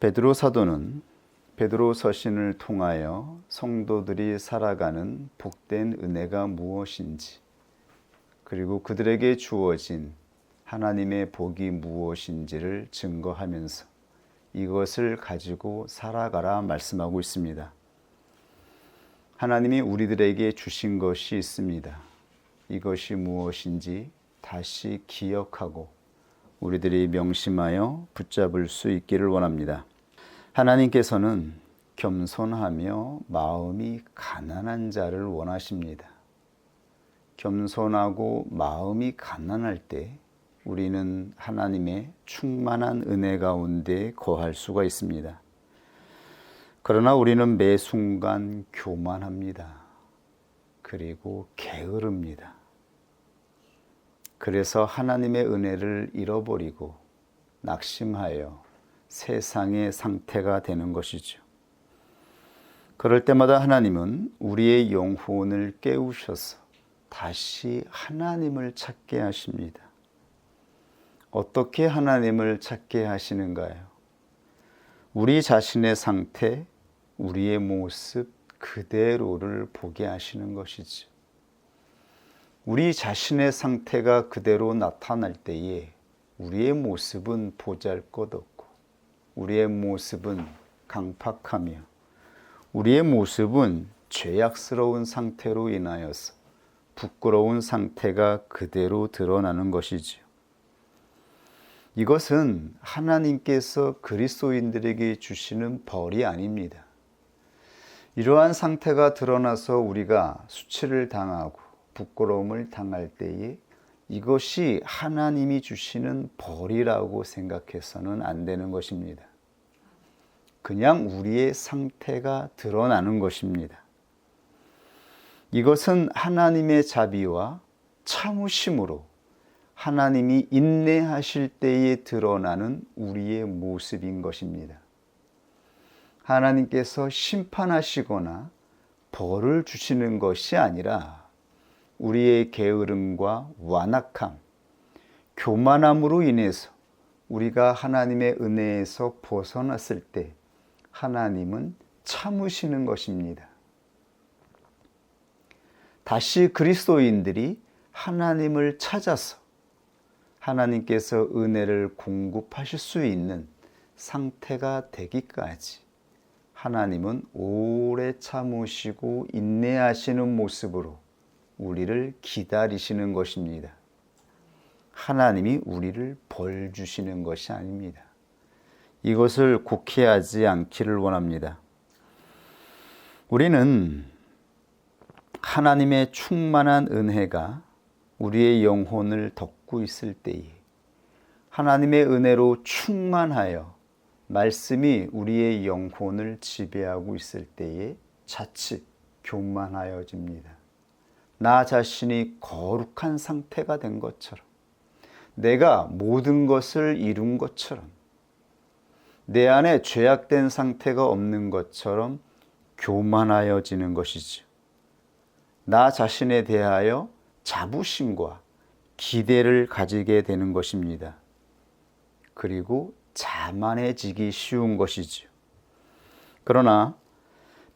베드로 사도는 베드로 서신을 통하여 성도들이 살아가는 복된 은혜가 무엇인지, 그리고 그들에게 주어진 하나님의 복이 무엇인지를 증거하면서 이것을 가지고 살아가라 말씀하고 있습니다. 하나님이 우리들에게 주신 것이 있습니다. 이것이 무엇인지 다시 기억하고 우리들이 명심하여 붙잡을 수 있기를 원합니다. 하나님께서는 겸손하며 마음이 가난한 자를 원하십니다. 겸손하고 마음이 가난할 때 우리는 하나님의 충만한 은혜 가운데 거할 수가 있습니다. 그러나 우리는 매 순간 교만합니다. 그리고 게으릅니다. 그래서 하나님의 은혜를 잃어버리고 낙심하여 세상의 상태가 되는 것이죠. 그럴 때마다 하나님은 우리의 영혼을 깨우셔서 다시 하나님을 찾게 하십니다. 어떻게 하나님을 찾게 하시는가요? 우리 자신의 상태, 우리의 모습 그대로를 보게 하시는 것이죠. 우리 자신의 상태가 그대로 나타날 때에 우리의 모습은 보잘것없고, 우리의 모습은 강팍하며, 우리의 모습은 죄악스러운 상태로 인하여서 부끄러운 상태가 그대로 드러나는 것이지요. 이것은 하나님께서 그리스도인들에게 주시는 벌이 아닙니다. 이러한 상태가 드러나서 우리가 수치를 당하고 부끄러움을 당할 때에 이것이 하나님이 주시는 벌이라고 생각해서는 안 되는 것입니다. 그냥 우리의 상태가 드러나는 것입니다. 이것은 하나님의 자비와 참으심으로 하나님이 인내하실 때에 드러나는 우리의 모습인 것입니다. 하나님께서 심판하시거나 벌을 주시는 것이 아니라 우리의 게으름과 완악함, 교만함으로 인해서 우리가 하나님의 은혜에서 벗어났을 때 하나님은 참으시는 것입니다. 다시 그리스도인들이 하나님을 찾아서 하나님께서 은혜를 공급하실 수 있는 상태가 되기까지 하나님은 오래 참으시고 인내하시는 모습으로 우리를 기다리시는 것입니다. 하나님이 우리를 벌 주시는 것이 아닙니다. 이것을 곡해하지 않기를 원합니다. 우리는 하나님의 충만한 은혜가 우리의 영혼을 덮고 있을 때에, 하나님의 은혜로 충만하여 말씀이 우리의 영혼을 지배하고 있을 때에 자칫 교만하여집니다. 나 자신이 거룩한 상태가 된 것처럼, 내가 모든 것을 이룬 것처럼, 내 안에 죄악된 상태가 없는 것처럼 교만하여지는 것이죠. 나 자신에 대하여 자부심과 기대를 가지게 되는 것입니다. 그리고 자만해지기 쉬운 것이죠. 그러나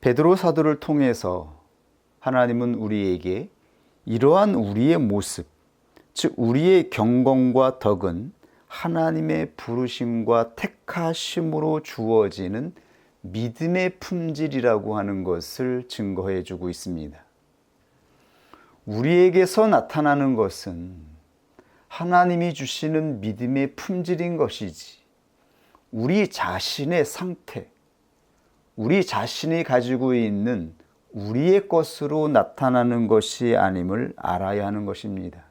베드로 사도를 통해서 하나님은 우리에게 이러한 우리의 모습, 즉 우리의 경건과 덕은 하나님의 부르심과 택하심으로 주어지는 믿음의 품질이라고 하는 것을 증거해 주고 있습니다. 우리에게서 나타나는 것은 하나님이 주시는 믿음의 품질인 것이지, 우리 자신의 상태, 우리 자신이 가지고 있는 우리의 것으로 나타나는 것이 아님을 알아야 하는 것입니다.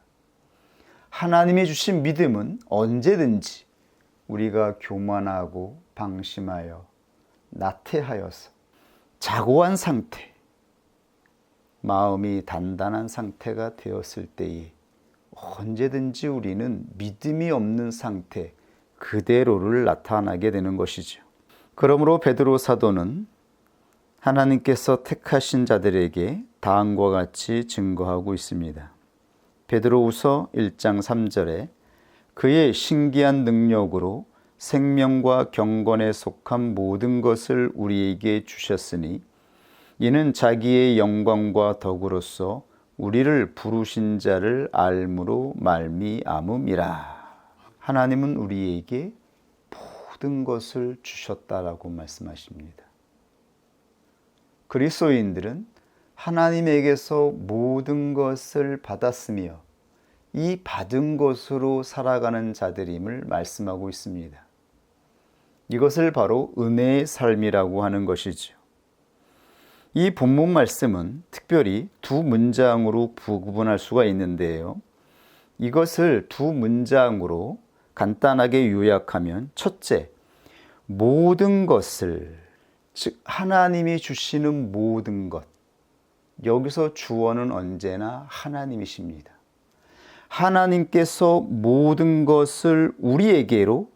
하나님이 주신 믿음은 언제든지 우리가 교만하고 방심하여 나태하여서 자고한 상태, 마음이 단단한 상태가 되었을 때에 언제든지 우리는 믿음이 없는 상태 그대로를 나타나게 되는 것이죠. 그러므로 베드로 사도는 하나님께서 택하신 자들에게 다음과 같이 증거하고 있습니다. 베드로후서 1장 3절에 그의 신기한 능력으로 생명과 경건에 속한 모든 것을 우리에게 주셨으니 이는 자기의 영광과 덕으로서 우리를 부르신 자를 알므로 말미암음이라. 하나님은 우리에게 모든 것을 주셨다라고 말씀하십니다. 그리스도인들은 하나님에게서 모든 것을 받았으며 이 받은 것으로 살아가는 자들임을 말씀하고 있습니다. 이것을 바로 은혜의 삶이라고 하는 것이죠. 이 본문 말씀은 특별히 두 문장으로 구분할 수가 있는데요. 이것을 두 문장으로 간단하게 요약하면 첫째, 모든 것을, 즉 하나님이 주시는 모든 것. 여기서 주어는 언제나 하나님이십니다. 하나님께서 모든 것을 우리에게로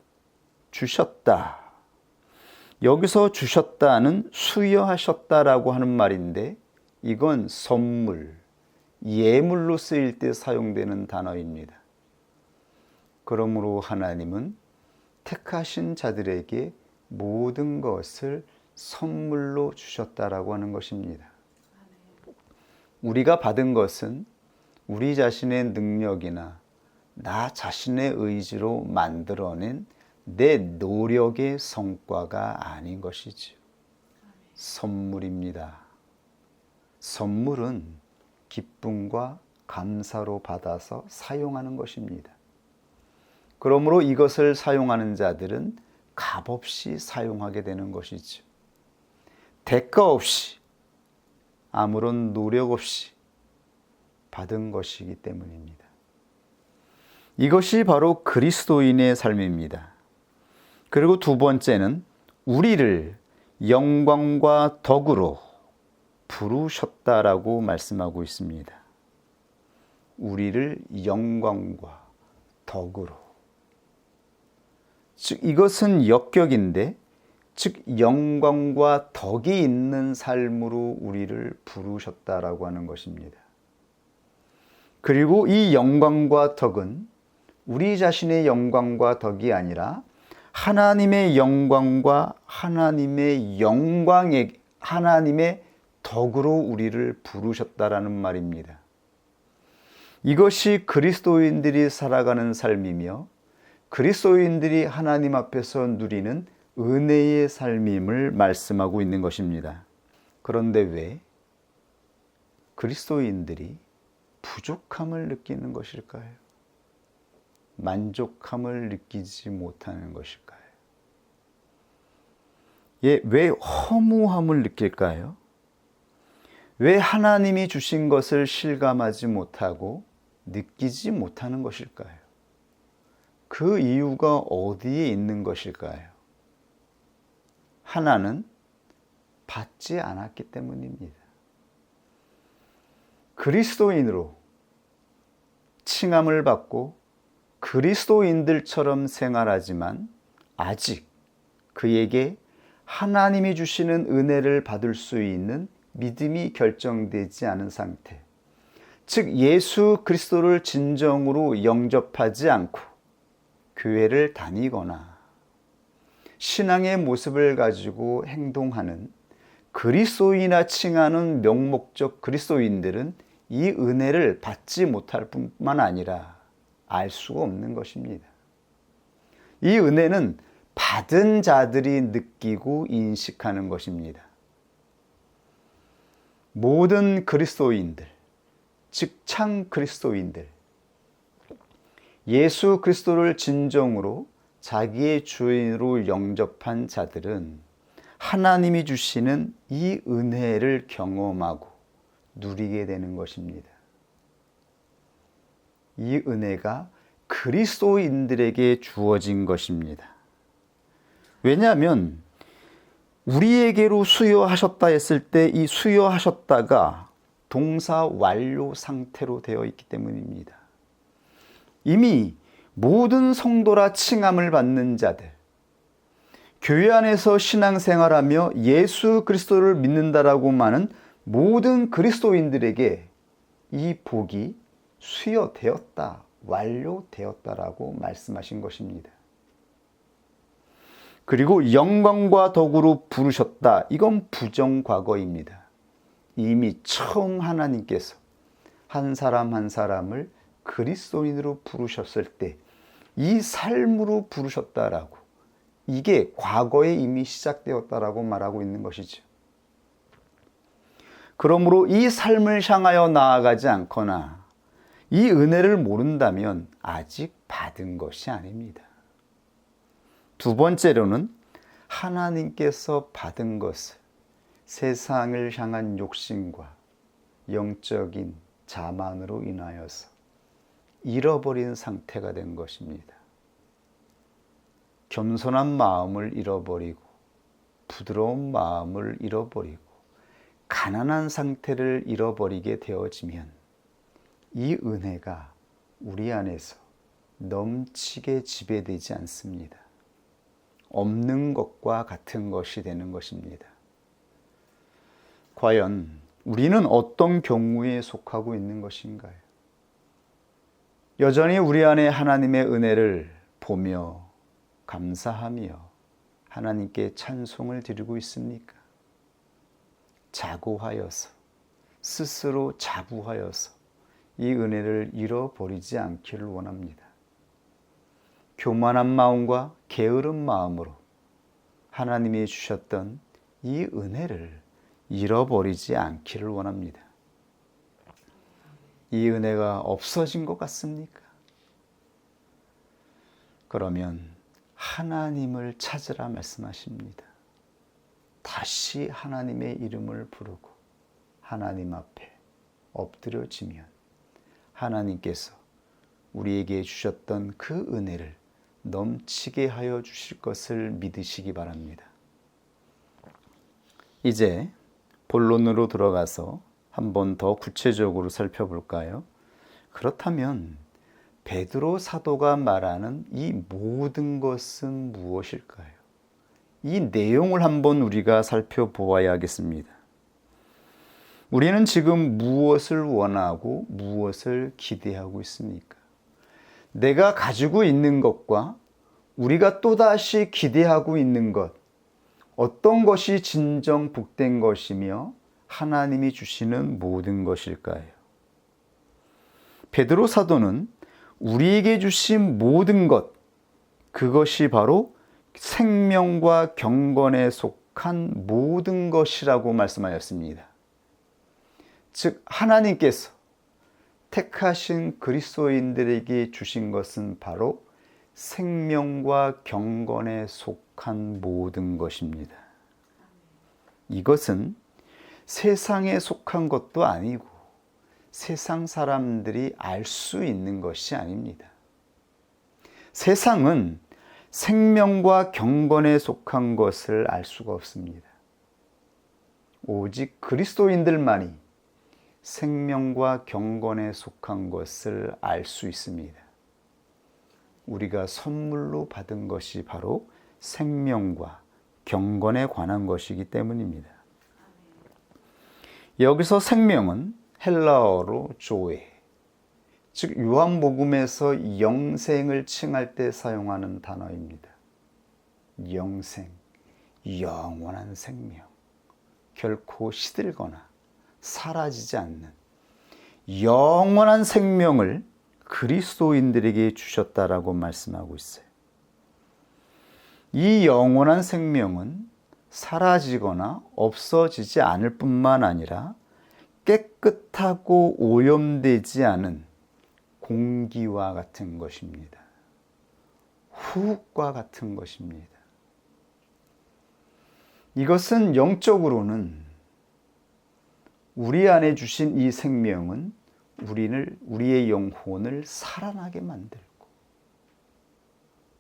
주셨다. 여기서 주셨다는 수여하셨다라고 하는 말인데 이건 선물, 예물로 쓰일 때 사용되는 단어입니다. 그러므로 하나님은 택하신 자들에게 모든 것을 선물로 주셨다라고 하는 것입니다. 우리가 받은 것은 우리 자신의 능력이나 나 자신의 의지로 만들어낸 내 노력의 성과가 아닌 것이지요. 선물입니다. 선물은 기쁨과 감사로 받아서 사용하는 것입니다. 그러므로 이것을 사용하는 자들은 값없이 사용하게 되는 것이죠. 대가 없이, 아무런 노력 없이 받은 것이기 때문입니다. 이것이 바로 그리스도인의 삶입니다. 그리고 두 번째는 우리를 영광과 덕으로 부르셨다라고 말씀하고 있습니다. 우리를 영광과 덕으로. 즉 이것은 역격인데, 즉 영광과 덕이 있는 삶으로 우리를 부르셨다라고 하는 것입니다. 그리고 이 영광과 덕은 우리 자신의 영광과 덕이 아니라 하나님의 영광과 하나님의 덕으로 우리를 부르셨다라는 말입니다. 이것이 그리스도인들이 살아가는 삶이며 그리스도인들이 하나님 앞에서 누리는 은혜의 삶임을 말씀하고 있는 것입니다. 그런데 왜 그리스도인들이 부족함을 느끼는 것일까요? 만족함을 느끼지 못하는 것일까요? 왜 허무함을 느낄까요? 왜 하나님이 주신 것을 실감하지 못하고 느끼지 못하는 것일까요? 그 이유가 어디에 있는 것일까요? 하나는 받지 않았기 때문입니다. 그리스도인으로 칭함을 받고 그리스도인들처럼 생활하지만 아직 그에게 하나님이 주시는 은혜를 받을 수 있는 믿음이 결정되지 않은 상태, 즉 예수 그리스도를 진정으로 영접하지 않고 교회를 다니거나 신앙의 모습을 가지고 행동하는 그리스도인이나 칭하는 명목적 그리스도인들은 이 은혜를 받지 못할 뿐만 아니라 알 수가 없는 것입니다. 이 은혜는 받은 자들이 느끼고 인식하는 것입니다. 모든 그리스도인들, 즉 참 그리스도인들, 예수 그리스도를 진정으로 자기의 주인으로 영접한 자들은 하나님이 주시는 이 은혜를 경험하고 누리게 되는 것입니다. 이 은혜가 그리스도인들에게 주어진 것입니다. 왜냐하면 우리에게로 수여하셨다 했을 때 이 수여하셨다가 동사 완료 상태로 되어 있기 때문입니다. 이미 모든 성도라 칭함을 받는 자들, 교회 안에서 신앙생활하며 예수 그리스도를 믿는다라고 하는 모든 그리스도인들에게 이 복이 수여되었다, 완료되었다라고 말씀하신 것입니다. 그리고 영광과 덕으로 부르셨다. 이건 부정과거입니다. 이미 처음 하나님께서 한 사람 한 사람을 그리스도인으로 부르셨을 때 이 삶으로 부르셨다라고, 이게 과거에 이미 시작되었다라고 말하고 있는 것이죠. 그러므로 이 삶을 향하여 나아가지 않거나 이 은혜를 모른다면 아직 받은 것이 아닙니다. 두 번째로는 하나님께서 받은 것을 세상을 향한 욕심과 영적인 자만으로 인하여서 잃어버린 상태가 된 것입니다. 겸손한 마음을 잃어버리고 부드러운 마음을 잃어버리고 가난한 상태를 잃어버리게 되어지면 이 은혜가 우리 안에서 넘치게 지배되지 않습니다. 없는 것과 같은 것이 되는 것입니다. 과연 우리는 어떤 경우에 속하고 있는 것인가요? 여전히 우리 안에 하나님의 은혜를 보며 감사하며 하나님께 찬송을 드리고 있습니까? 자고하여서, 스스로 자부하여서 이 은혜를 잃어버리지 않기를 원합니다. 교만한 마음과 게으른 마음으로 하나님이 주셨던 이 은혜를 잃어버리지 않기를 원합니다. 이 은혜가 없어진 것 같습니까? 그러면 하나님을 찾으라 말씀하십니다. 다시 하나님의 이름을 부르고 하나님 앞에 엎드려지면 하나님께서 우리에게 주셨던 그 은혜를 넘치게 하여 주실 것을 믿으시기 바랍니다. 이제 본론으로 들어가서 한 번 더 구체적으로 살펴볼까요? 그렇다면 베드로 사도가 말하는 이 모든 것은 무엇일까요? 이 내용을 한번 우리가 살펴보아야겠습니다. 우리는 지금 무엇을 원하고 무엇을 기대하고 있습니까? 내가 가지고 있는 것과 우리가 또다시 기대하고 있는 것, 어떤 것이 진정 복된 것이며 하나님이 주시는 모든 것일까요? 베드로 사도는 우리에게 주신 모든 것, 그것이 바로 생명과 경건에 속한 모든 것이라고 말씀하였습니다. 즉 하나님께서 택하신 그리스도인들에게 주신 것은 바로 생명과 경건에 속한 모든 것입니다. 이것은 세상에 속한 것도 아니고 세상 사람들이 알 수 있는 것이 아닙니다. 세상은 생명과 경건에 속한 것을 알 수가 없습니다. 오직 그리스도인들만이 생명과 경건에 속한 것을 알 수 있습니다. 우리가 선물로 받은 것이 바로 생명과 경건에 관한 것이기 때문입니다. 여기서 생명은 헬라어로 조에, 즉 요한복음에서 영생을 칭할 때 사용하는 단어입니다. 영생, 영원한 생명, 결코 시들거나 사라지지 않는 영원한 생명을 그리스도인들에게 주셨다라고 말씀하고 있어요. 이 영원한 생명은 사라지거나 없어지지 않을 뿐만 아니라 깨끗하고 오염되지 않은 공기와 같은 것입니다. 호흡과 같은 것입니다. 이것은 영적으로는 우리 안에 주신 이 생명은 우리의 영혼을 살아나게 만들고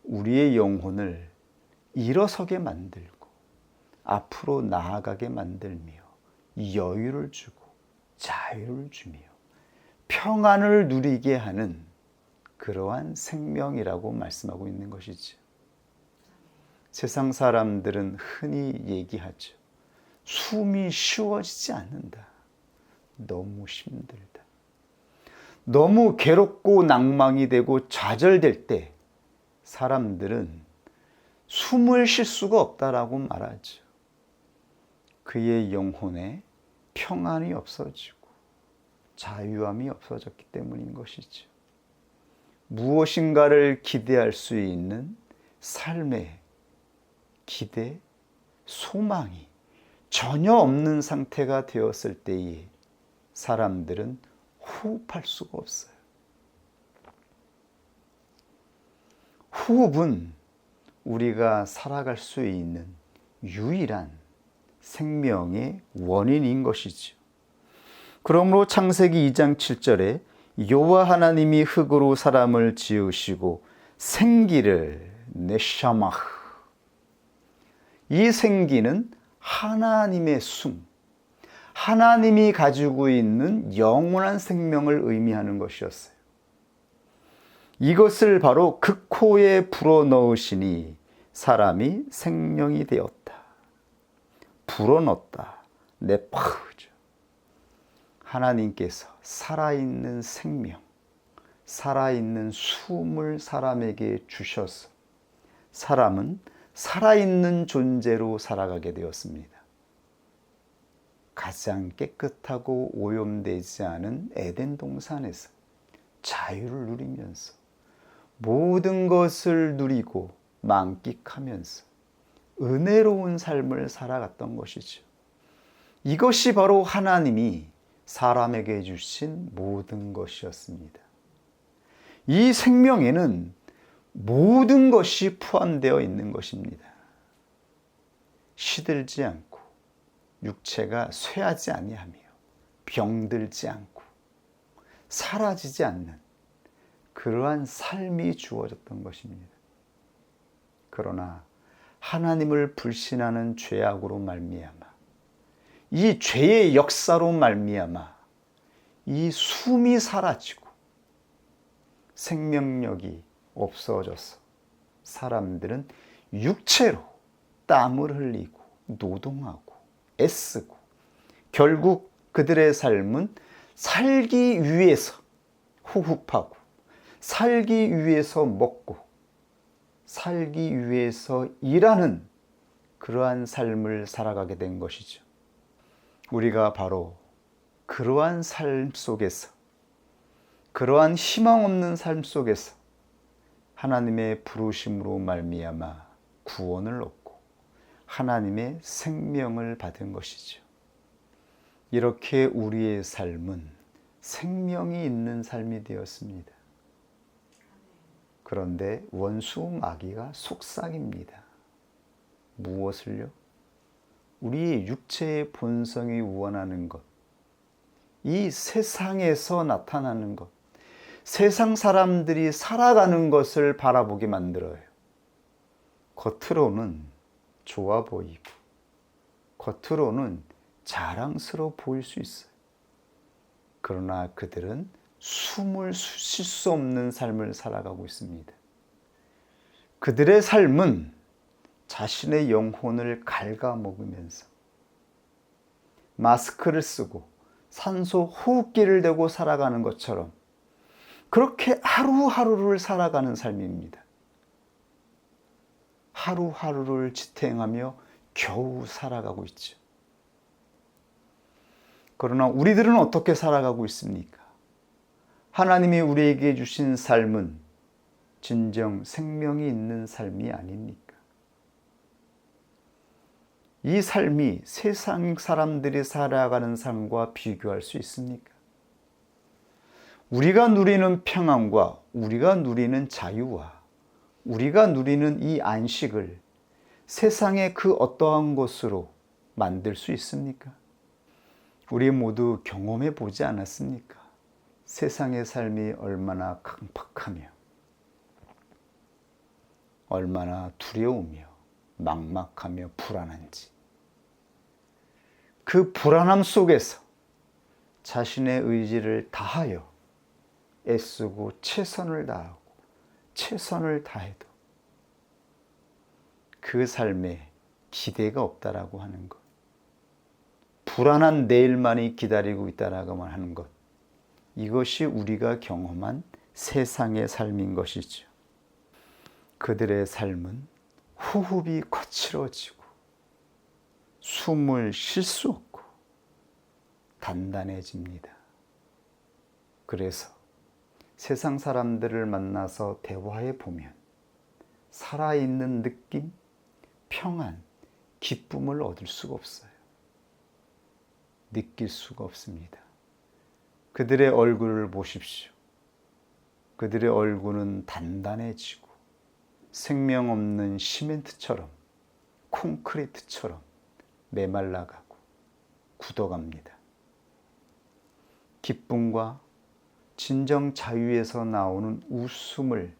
우리의 영혼을 일어서게 만들고 앞으로 나아가게 만들며 여유를 주고 자유를 주며 평안을 누리게 하는 그러한 생명이라고 말씀하고 있는 것이죠. 세상 사람들은 흔히 얘기하죠. 숨이 쉬워지지 않는다. 너무 힘들다. 너무 괴롭고 낭망이 되고 좌절될 때 사람들은 숨을 쉴 수가 없다라고 말하죠. 그의 영혼에 평안이 없어지고 자유함이 없어졌기 때문인 것이죠. 무엇인가를 기대할 수 있는 삶의 기대, 소망이 전혀 없는 상태가 되었을 때에 사람들은 호흡할 수가 없어요. 호흡은 우리가 살아갈 수 있는 유일한 생명의 원인인 것이죠. 그러므로 창세기 2장 7절에 여호와 하나님이 흙으로 사람을 지으시고 생기를 네샤마흐, 이 생기는 하나님의 숨, 하나님이 가지고 있는 영원한 생명을 의미하는 것이었어요. 이것을 바로 그 코에 불어넣으시니 사람이 생명이 되었다. 불어넣었다. 네파흐죠. 하나님께서 살아있는 생명, 살아있는 숨을 사람에게 주셔서 사람은 살아있는 존재로 살아가게 되었습니다. 가장 깨끗하고 오염되지 않은 에덴 동산에서 자유를 누리면서 모든 것을 누리고 만끽하면서 은혜로운 삶을 살아갔던 것이죠. 이것이 바로 하나님이 사람에게 주신 모든 것이었습니다. 이 생명에는 모든 것이 포함되어 있는 것입니다. 시들지 않고 육체가 쇠하지 아니하며 병들지 않고 사라지지 않는 그러한 삶이 주어졌던 것입니다. 그러나 하나님을 불신하는 죄악으로 말미암아, 이 죄의 역사로 말미암아 이 숨이 사라지고 생명력이 없어져서 사람들은 육체로 땀을 흘리고 노동하고 애쓰고 결국 그들의 삶은 살기 위해서 호흡하고 살기 위해서 먹고 살기 위해서 일하는 그러한 삶을 살아가게 된 것이죠. 우리가 바로 그러한 삶 속에서, 그러한 희망 없는 삶 속에서 하나님의 부르심으로 말미암아 구원을 얻고 하나님의 생명을 받은 것이죠. 이렇게 우리의 삶은 생명이 있는 삶이 되었습니다. 그런데 원수 마귀가 속삭입니다. 무엇을요? 우리의 육체의 본성이 원하는 것, 이 세상에서 나타나는 것, 세상 사람들이 살아가는 것을 바라보게 만들어요. 겉으로는 좋아 보이고 겉으로는 자랑스러워 보일 수 있어요. 그러나 그들은 숨을 쉴 수 없는 삶을 살아가고 있습니다. 그들의 삶은 자신의 영혼을 갉아먹으면서 마스크를 쓰고 산소 호흡기를 대고 살아가는 것처럼 그렇게 하루하루를 살아가는 삶입니다. 하루하루를 지탱하며 겨우 살아가고 있죠. 그러나 우리들은 어떻게 살아가고 있습니까? 하나님이 우리에게 주신 삶은 진정 생명이 있는 삶이 아닙니까? 이 삶이 세상 사람들이 살아가는 삶과 비교할 수 있습니까? 우리가 누리는 평안과 우리가 누리는 자유와 우리가 누리는 이 안식을 세상의 그 어떠한 것으로 만들 수 있습니까? 우리 모두 경험해 보지 않았습니까? 세상의 삶이 얼마나 강팍하며 얼마나 두려우며 막막하며 불안한지, 그 불안함 속에서 자신의 의지를 다하여 애쓰고 최선을 다하고 최선을 다해도 그 삶에 기대가 없다라고 하는 것, 불안한 내일만이 기다리고 있다라고만 하는 것, 이것이 우리가 경험한 세상의 삶인 것이죠. 그들의 삶은 호흡이 거칠어지고 숨을 쉴 수 없고 단단해집니다. 그래서 세상 사람들을 만나서 대화해 보면 살아있는 느낌, 평안, 기쁨을 얻을 수가 없어요. 느낄 수가 없습니다. 그들의 얼굴을 보십시오. 그들의 얼굴은 단단해지고 생명 없는 시멘트처럼, 콘크리트처럼 메말라가고 굳어갑니다. 기쁨과 진정 자유에서 나오는 웃음을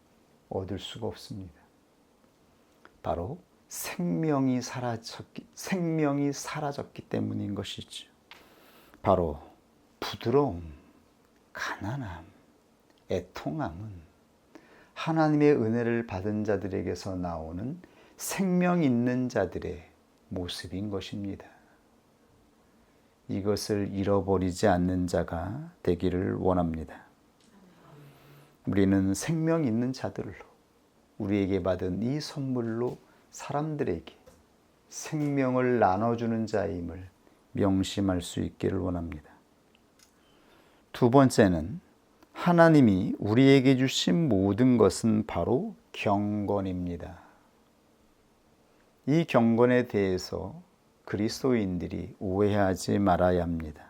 얻을 수가 없습니다. 바로 생명이 사라졌기 때문인 것이죠. 바로 부드러움, 가난함, 애통함은 하나님의 은혜를 받은 자들에게서 나오는 생명 있는 자들의 모습인 것입니다. 이것을 잃어버리지 않는 자가 되기를 원합니다. 우리는 생명 있는 자들로, 우리에게 받은 이 선물로 사람들에게 생명을 나눠주는 자임을 명심할 수 있기를 원합니다. 두 번째는 하나님이 우리에게 주신 모든 것은 바로 경건입니다. 이 경건에 대해서 그리스도인들이 오해하지 말아야 합니다.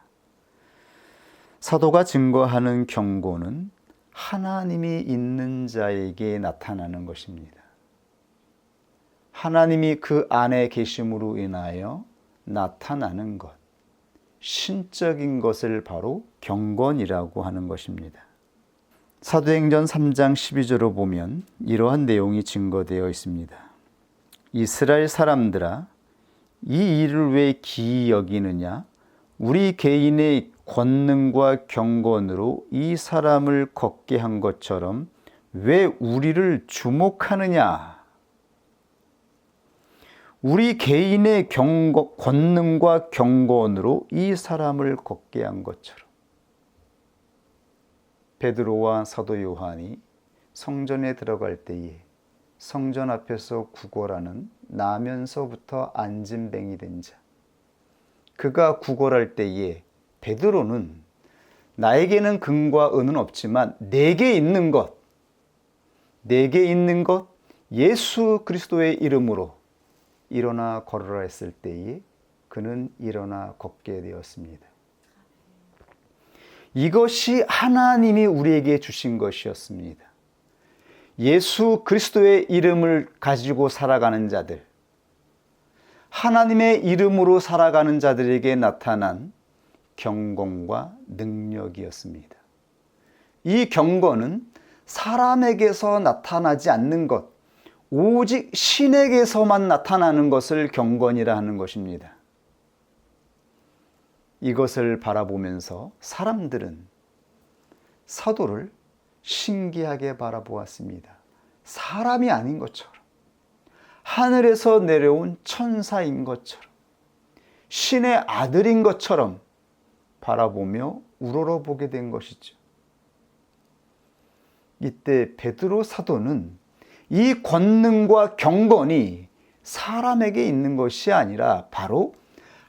사도가 증거하는 경건은 하나님이 있는 자에게 나타나는 것입니다. 하나님이 그 안에 계심으로 인하여 나타나는 것, 신적인 것을 바로 경건이라고 하는 것입니다. 사도행전 3장 12절을 보면 이러한 내용이 증거되어 있습니다. 이스라엘 사람들아, 이 일을 왜 기이 여기느냐? 우리 개인의 권능과 경건으로 이 사람을 걷게 한 것처럼 왜 우리를 주목하느냐? 우리 개인의 권능과 경건으로 이 사람을 걷게 한 것처럼. 베드로와 사도 요한이 성전에 들어갈 때에 성전 앞에서 구걸하는 나면서부터 안진뱅이 된 자, 그가 구걸할 때에 베드로는 나에게는 금과 은은 없지만 내게 있는 것 예수 그리스도의 이름으로 일어나 걸으라 했을 때에 그는 일어나 걷게 되었습니다. 이것이 하나님이 우리에게 주신 것이었습니다. 예수 그리스도의 이름을 가지고 살아가는 자들, 하나님의 이름으로 살아가는 자들에게 나타난 경건과 능력이었습니다. 이 경건은 사람에게서 나타나지 않는 것, 오직 신에게서만 나타나는 것을 경건이라 하는 것입니다. 이것을 바라보면서 사람들은 사도를 신기하게 바라보았습니다. 사람이 아닌 것처럼, 하늘에서 내려온 천사인 것처럼, 신의 아들인 것처럼 바라보며 우러러보게 된 것이죠. 이때 베드로 사도는 이 권능과 경건이 사람에게 있는 것이 아니라 바로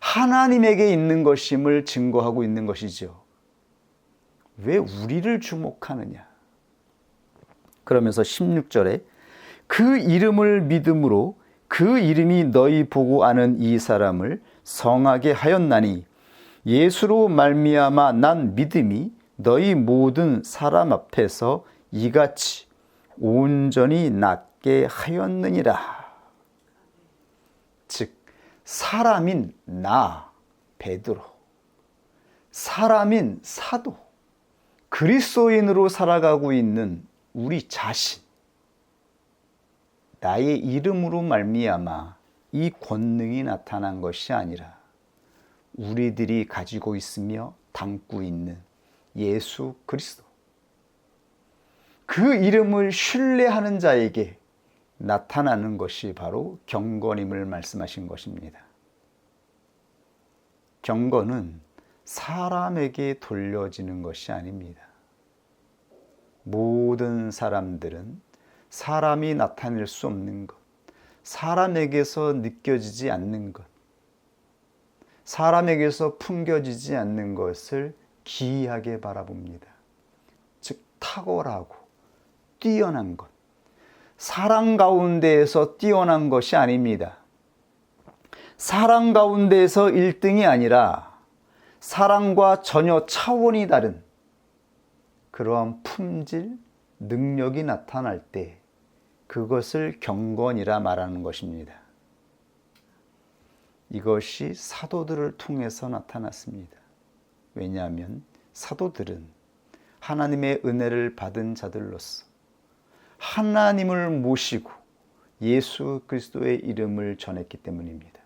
하나님에게 있는 것임을 증거하고 있는 것이죠. 왜 우리를 주목하느냐? 그러면서 16절에 그 이름을 믿음으로 그 이름이 너희 보고 아는 이 사람을 성하게 하였나니 예수로 말미암아 난 믿음이 너희 모든 사람 앞에서 이같이 온전히 낫게 하였느니라. 즉 사람인 나 베드로, 사람인 사도, 그리스도인으로 살아가고 있는 우리 자신, 나의 이름으로 말미암아 이 권능이 나타난 것이 아니라 우리들이 가지고 있으며 담고 있는 예수 그리스도, 그 이름을 신뢰하는 자에게 나타나는 것이 바로 경건임을 말씀하신 것입니다. 경건은 사람에게 돌려지는 것이 아닙니다. 모든 사람들은 사람이 나타낼 수 없는 것, 사람에게서 느껴지지 않는 것, 사람에게서 풍겨지지 않는 것을 기이하게 바라봅니다. 즉 탁월하고 뛰어난 것, 사랑 가운데에서 뛰어난 것이 아닙니다. 사랑 가운데에서 1등이 아니라 사랑과 전혀 차원이 다른 그러한 품질, 능력이 나타날 때 그것을 경건이라 말하는 것입니다. 이것이 사도들을 통해서 나타났습니다. 왜냐하면 사도들은 하나님의 은혜를 받은 자들로서 하나님을 모시고 예수 그리스도의 이름을 전했기 때문입니다.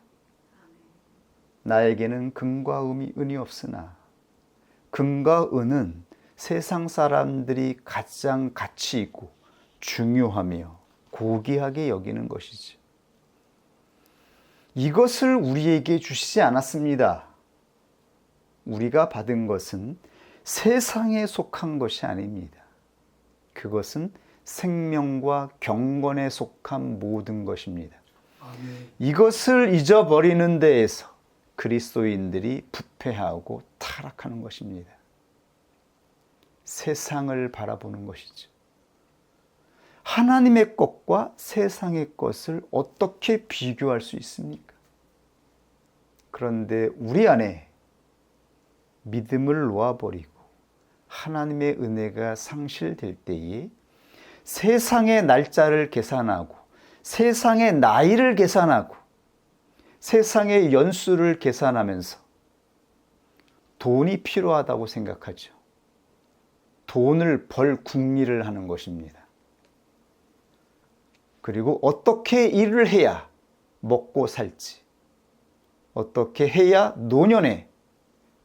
나에게는 금과 은이 없으나 금과 은은 세상 사람들이 가장 가치 있고 중요하며 고귀하게 여기는 것이죠. 이것을 우리에게 주시지 않았습니다. 우리가 받은 것은 세상에 속한 것이 아닙니다. 그것은 생명과 경건에 속한 모든 것입니다. 아멘. 이것을 잊어버리는 데에서 그리스도인들이 부패하고 타락하는 것입니다. 세상을 바라보는 것이죠. 하나님의 것과 세상의 것을 어떻게 비교할 수 있습니까? 그런데 우리 안에 믿음을 놓아버리고 하나님의 은혜가 상실될 때에 세상의 날짜를 계산하고 세상의 나이를 계산하고 세상의 연수를 계산하면서 돈이 필요하다고 생각하죠. 돈을 벌 궁리를 하는 것입니다. 그리고 어떻게 일을 해야 먹고 살지, 어떻게 해야 노년에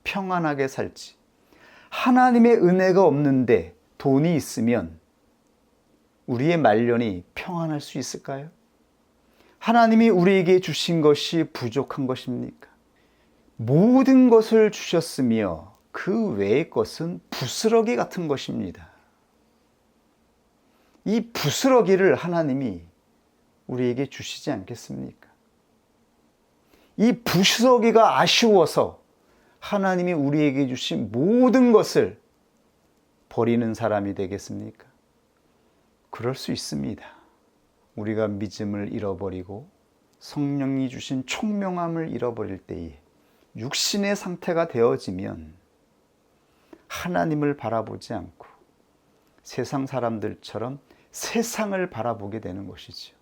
평안하게 살지, 하나님의 은혜가 없는데 돈이 있으면 우리의 말년이 평안할 수 있을까요? 하나님이 우리에게 주신 것이 부족한 것입니까? 모든 것을 주셨으며 그 외의 것은 부스러기 같은 것입니다. 이 부스러기를 하나님이 우리에게 주시지 않겠습니까? 이 부스러기가 아쉬워서 하나님이 우리에게 주신 모든 것을 버리는 사람이 되겠습니까? 그럴 수 있습니다. 우리가 믿음을 잃어버리고 성령이 주신 총명함을 잃어버릴 때에 육신의 상태가 되어지면 하나님을 바라보지 않고 세상 사람들처럼 세상을 바라보게 되는 것이죠.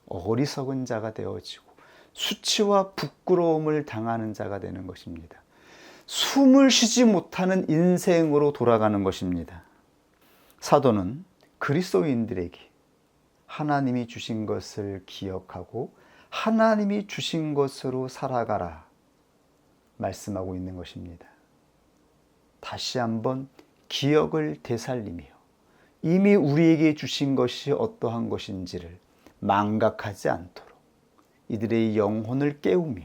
어리석은 자가 되어지고 수치와 부끄러움을 당하는 자가 되는 것입니다. 숨을 쉬지 못하는 인생으로 돌아가는 것입니다. 사도는 그리스도인들에게 하나님이 주신 것을 기억하고 하나님이 주신 것으로 살아가라 말씀하고 있는 것입니다. 다시 한번 기억을 되살리며 이미 우리에게 주신 것이 어떠한 것인지를 망각하지 않도록 이들의 영혼을 깨우며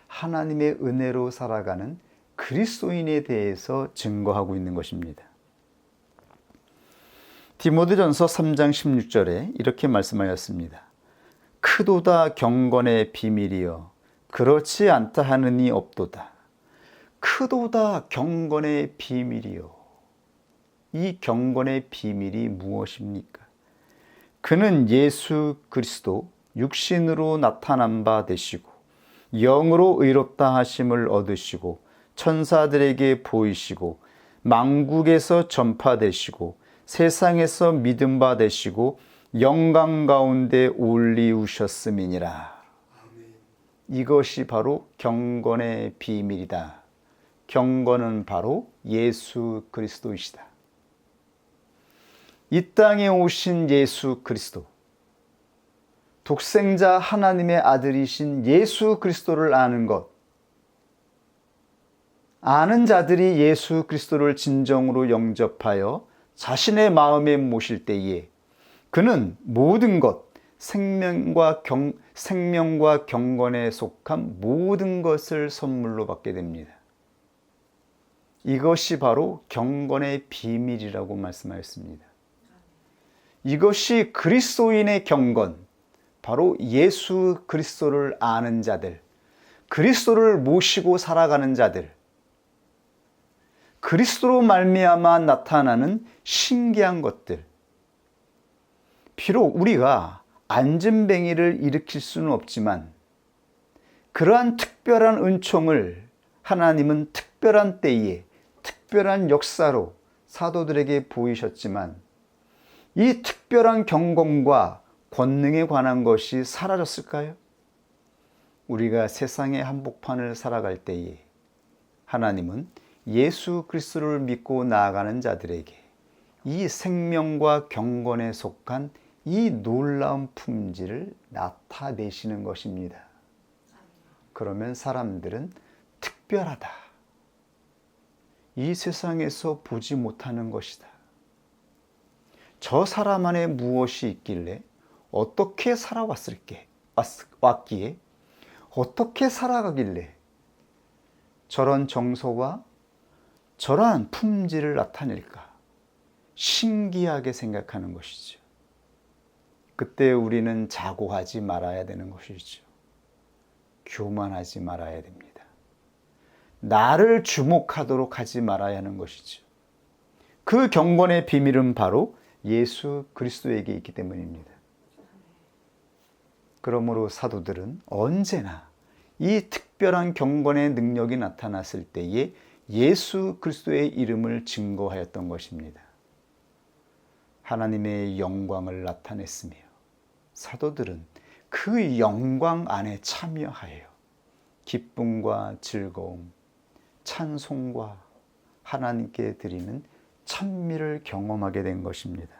하나님의 은혜로 살아가는 그리스도인에 대해서 증거하고 있는 것입니다. 디모데전서 3장 16절에 이렇게 말씀하였습니다. 크도다 경건의 비밀이여 그렇지 않다 하느니 없도다. 크도다 경건의 비밀이요. 이 경건의 비밀이 무엇입니까? 그는 예수 그리스도 육신으로 나타난 바 되시고 영으로 의롭다 하심을 얻으시고 천사들에게 보이시고 만국에서 전파되시고 세상에서 믿음 바 되시고 영광 가운데 올리우셨음이니라. 이것이 바로 경건의 비밀이다. 경건은 바로 예수 그리스도이시다. 이 땅에 오신 예수 그리스도, 독생자 하나님의 아들이신 예수 그리스도를 아는 것, 아는 자들이 예수 그리스도를 진정으로 영접하여 자신의 마음에 모실 때에 그는 모든 것, 생명과 경건에 속한 모든 것을 선물로 받게 됩니다. 이것이 바로 경건의 비밀이라고 말씀하였습니다. 이것이 그리스도인의 경건, 바로 예수 그리스도를 아는 자들, 그리스도를 모시고 살아가는 자들, 그리스도로 말미암아 나타나는 신기한 것들. 비록 우리가 안진뱅이를 일으킬 수는 없지만 그러한 특별한 은총을 하나님은 특별한 때에 특별한 역사로 사도들에게 보이셨지만 이 특별한 경건과 권능에 관한 것이 사라졌을까요? 우리가 세상의 한복판을 살아갈 때에 하나님은 예수 그리스도를 믿고 나아가는 자들에게 이 생명과 경건에 속한 이 놀라운 품질을 나타내시는 것입니다. 그러면 사람들은 특별하다. 이 세상에서 보지 못하는 것이다. 저 사람 안에 무엇이 있길래 어떻게 왔기에 어떻게 살아가길래 저런 정서와 저러한 품질을 나타낼까? 신기하게 생각하는 것이죠. 그때 우리는 자고하지 말아야 되는 것이죠. 교만하지 말아야 됩니다. 나를 주목하도록 하지 말아야 하는 것이죠. 그 경건의 비밀은 바로 예수 그리스도에게 있기 때문입니다. 그러므로 사도들은 언제나 이 특별한 경건의 능력이 나타났을 때에 예수 그리스도의 이름을 증거하였던 것입니다. 하나님의 영광을 나타냈으며 사도들은 그 영광 안에 참여하여 기쁨과 즐거움, 찬송과 하나님께 드리는 찬미를 경험하게 된 것입니다.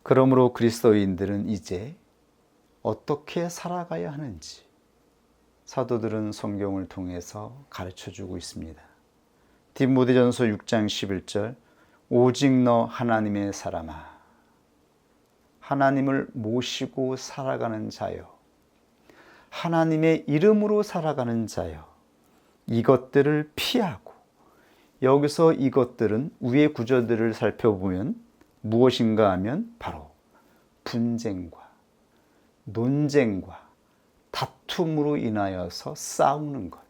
그러므로 그리스도인들은 이제 어떻게 살아가야 하는지 사도들은 성경을 통해서 가르쳐주고 있습니다. 디모데전서 6장 11절 오직 너 하나님의 사람아 하나님을 모시고 살아가는 자여 하나님의 이름으로 살아가는 자여 이것들을 피하고 여기서 이것들은 위의 구절들을 살펴보면 무엇인가 하면 바로 분쟁과 논쟁과 다툼으로 인하여서 싸우는 것,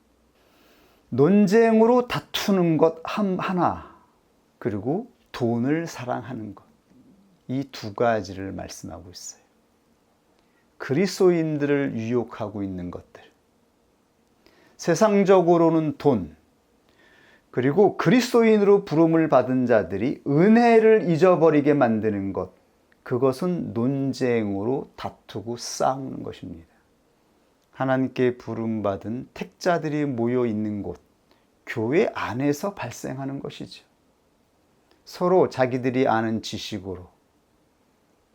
논쟁으로 다투는 것 하나, 그리고 돈을 사랑하는 것, 이 두 가지를 말씀하고 있어요. 그리스도인들을 유혹하고 있는 것들, 세상적으로는 돈, 그리고 그리스도인으로 부름을 받은 자들이 은혜를 잊어버리게 만드는 것, 그것은 논쟁으로 다투고 싸우는 것입니다. 하나님께 부름받은 택자들이 모여 있는 곳, 교회 안에서 발생하는 것이죠. 서로 자기들이 아는 지식으로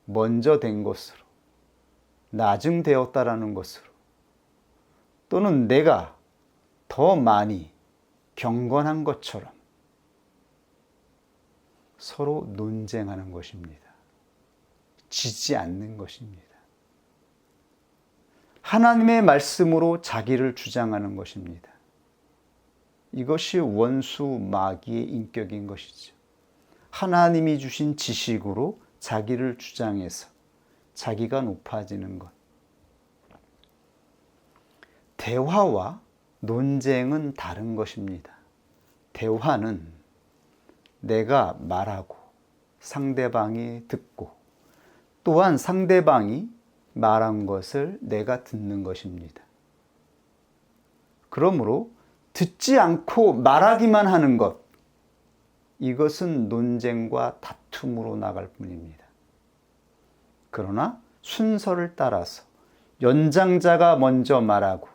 먼저 된 것으로 나증되었다라는 것으로 또는 내가 더 많이 경건한 것처럼 서로 논쟁하는 것입니다. 지지 않는 것입니다. 하나님의 말씀으로 자기를 주장하는 것입니다. 이것이 원수 마귀의 인격인 것이죠. 하나님이 주신 지식으로 자기를 주장해서 자기가 높아지는 것. 대화와 논쟁은 다른 것입니다. 대화는 내가 말하고 상대방이 듣고 또한 상대방이 말한 것을 내가 듣는 것입니다. 그러므로 듣지 않고 말하기만 하는 것, 이것은 논쟁과 다툼으로 나갈 뿐입니다. 그러나 순서를 따라서 연장자가 먼저 말하고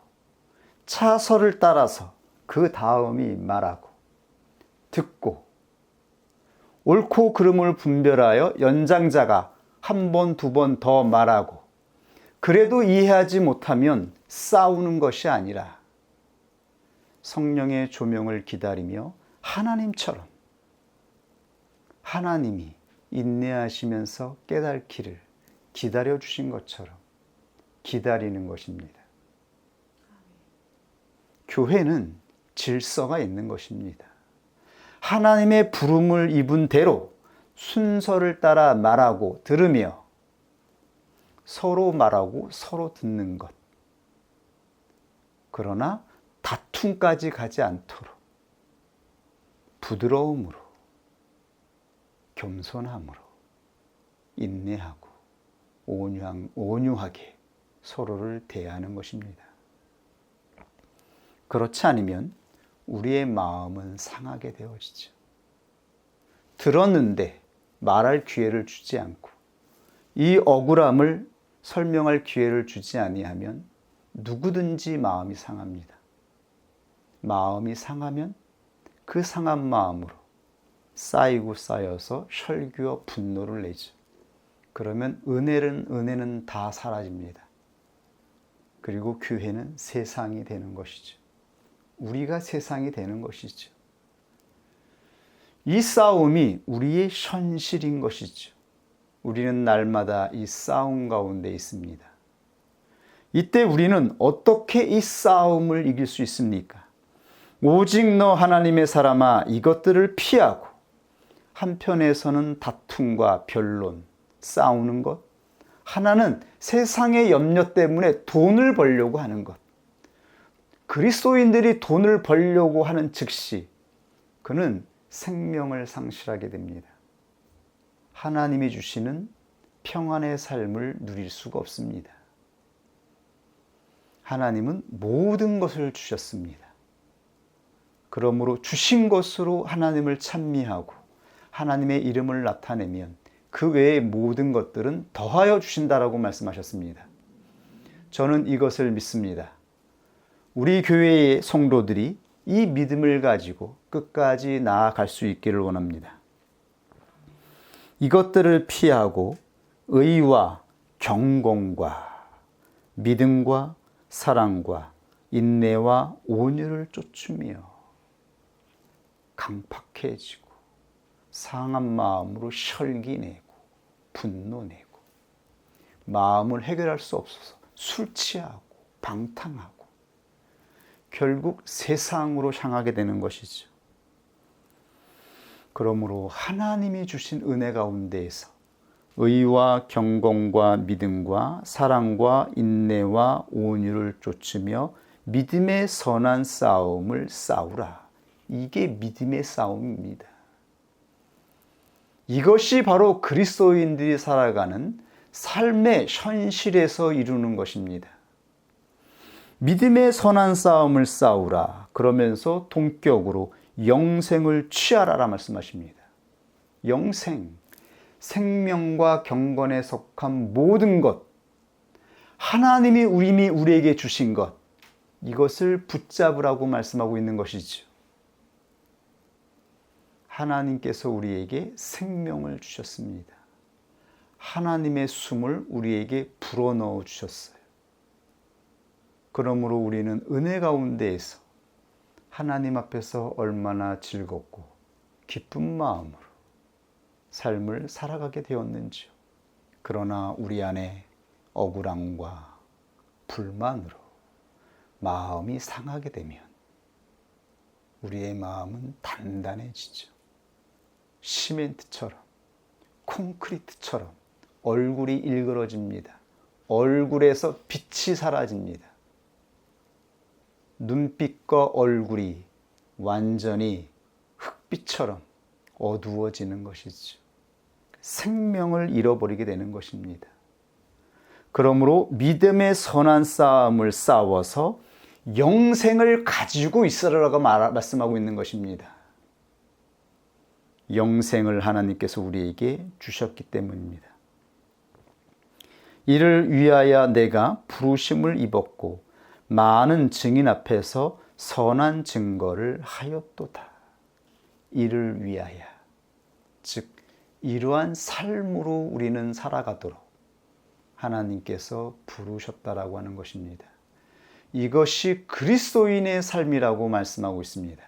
차서를 따라서 그 다음이 말하고 듣고 옳고 그름을 분별하여 연장자가 한 번, 두 번 더 말하고 그래도 이해하지 못하면 싸우는 것이 아니라 성령의 조명을 기다리며 하나님처럼 하나님이 인내하시면서 깨닫기를 기다려 주신 것처럼 기다리는 것입니다. 교회는 질서가 있는 것입니다. 하나님의 부름을 입은 대로 순서를 따라 말하고 들으며 서로 말하고 서로 듣는 것. 그러나 다툼까지 가지 않도록 부드러움으로, 겸손함으로, 인내하고 온유하게 서로를 대하는 것입니다. 그렇지 않으면 우리의 마음은 상하게 되어지죠. 들었는데 말할 기회를 주지 않고 이 억울함을 설명할 기회를 주지 아니하면 누구든지 마음이 상합니다. 마음이 상하면 그 상한 마음으로 쌓이고 쌓여서 혈기와 분노를 내죠. 그러면 은혜는 다 사라집니다. 그리고 교회는 세상이 되는 것이죠. 우리가 세상이 되는 것이죠. 이 싸움이 우리의 현실인 것이죠. 우리는 날마다 이 싸움 가운데 있습니다. 이때 우리는 어떻게 이 싸움을 이길 수 있습니까? 오직 너 하나님의 사람아, 이것들을 피하고 한편에서는 다툼과 변론, 싸우는 것, 하나는 세상의 염려 때문에 돈을 벌려고 하는 것. 그리스도인들이 돈을 벌려고 하는 즉시 그는 생명을 상실하게 됩니다. 하나님이 주시는 평안의 삶을 누릴 수가 없습니다. 하나님은 모든 것을 주셨습니다. 그러므로 주신 것으로 하나님을 찬미하고 하나님의 이름을 나타내면 그 외의 모든 것들은 더하여 주신다라고 말씀하셨습니다. 저는 이것을 믿습니다. 우리 교회의 성도들이 이 믿음을 가지고 끝까지 나아갈 수 있기를 원합니다. 이것들을 피하고 의와 경건과 믿음과 사랑과 인내와 온유를 쫓으며 강팍해지고 상한 마음으로 혈기내고 분노내고 마음을 해결할 수 없어서 술 취하고 방탕하고 결국 세상으로 향하게 되는 것이죠. 그러므로 하나님이 주신 은혜 가운데에서 의와 경건과 믿음과 사랑과 인내와 온유를 쫓으며 믿음의 선한 싸움을 싸우라. 이게 믿음의 싸움입니다. 이것이 바로 그리스도인들이 살아가는 삶의 현실에서 이루는 것입니다. 믿음의 선한 싸움을 싸우라. 그러면서 동격으로 영생을 취하라라 말씀하십니다. 영생, 생명과 경건에 속한 모든 것, 하나님이 이미 우리에게 주신 것, 이것을 붙잡으라고 말씀하고 있는 것이죠. 하나님께서 우리에게 생명을 주셨습니다. 하나님의 숨을 우리에게 불어넣어 주셨어요. 그러므로 우리는 은혜 가운데에서 하나님 앞에서 얼마나 즐겁고 기쁜 마음으로 삶을 살아가게 되었는지요. 그러나 우리 안에 억울함과 불만으로 마음이 상하게 되면 우리의 마음은 단단해지죠. 시멘트처럼, 콘크리트처럼 얼굴이 일그러집니다. 얼굴에서 빛이 사라집니다. 눈빛과 얼굴이 완전히 흙빛처럼 어두워지는 것이죠. 생명을 잃어버리게 되는 것입니다. 그러므로 믿음의 선한 싸움을 싸워서 영생을 가지고 있으라고 말씀하고 있는 것입니다. 영생을 하나님께서 우리에게 주셨기 때문입니다. 이를 위하여 내가 부르심을 입었고 많은 증인 앞에서 선한 증거를 하였도다. 이를 위하여, 즉 이러한 삶으로 우리는 살아가도록 하나님께서 부르셨다라고 하는 것입니다. 이것이 그리스도인의 삶이라고 말씀하고 있습니다.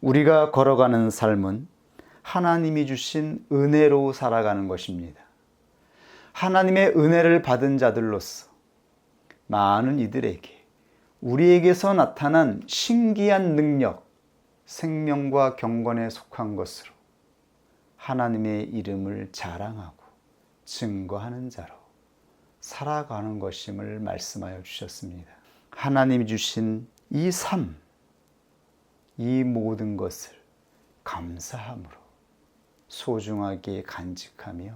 우리가 걸어가는 삶은 하나님이 주신 은혜로 살아가는 것입니다. 하나님의 은혜를 받은 자들로서 많은 이들에게 우리에게서 나타난 신기한 능력, 생명과 경건에 속한 것으로 하나님의 이름을 자랑하고 증거하는 자로 살아가는 것임을 말씀하여 주셨습니다. 하나님이 주신 이 삶, 이 모든 것을 감사함으로 소중하게 간직하며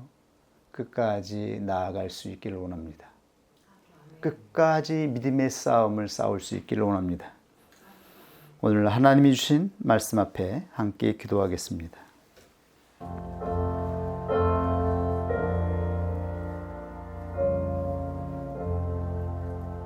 끝까지 나아갈 수 있기를 원합니다. 끝까지 믿음의 싸움을 싸울 수 있기를 원합니다. 오늘 하나님이 주신 말씀 앞에 함께 기도하겠습니다.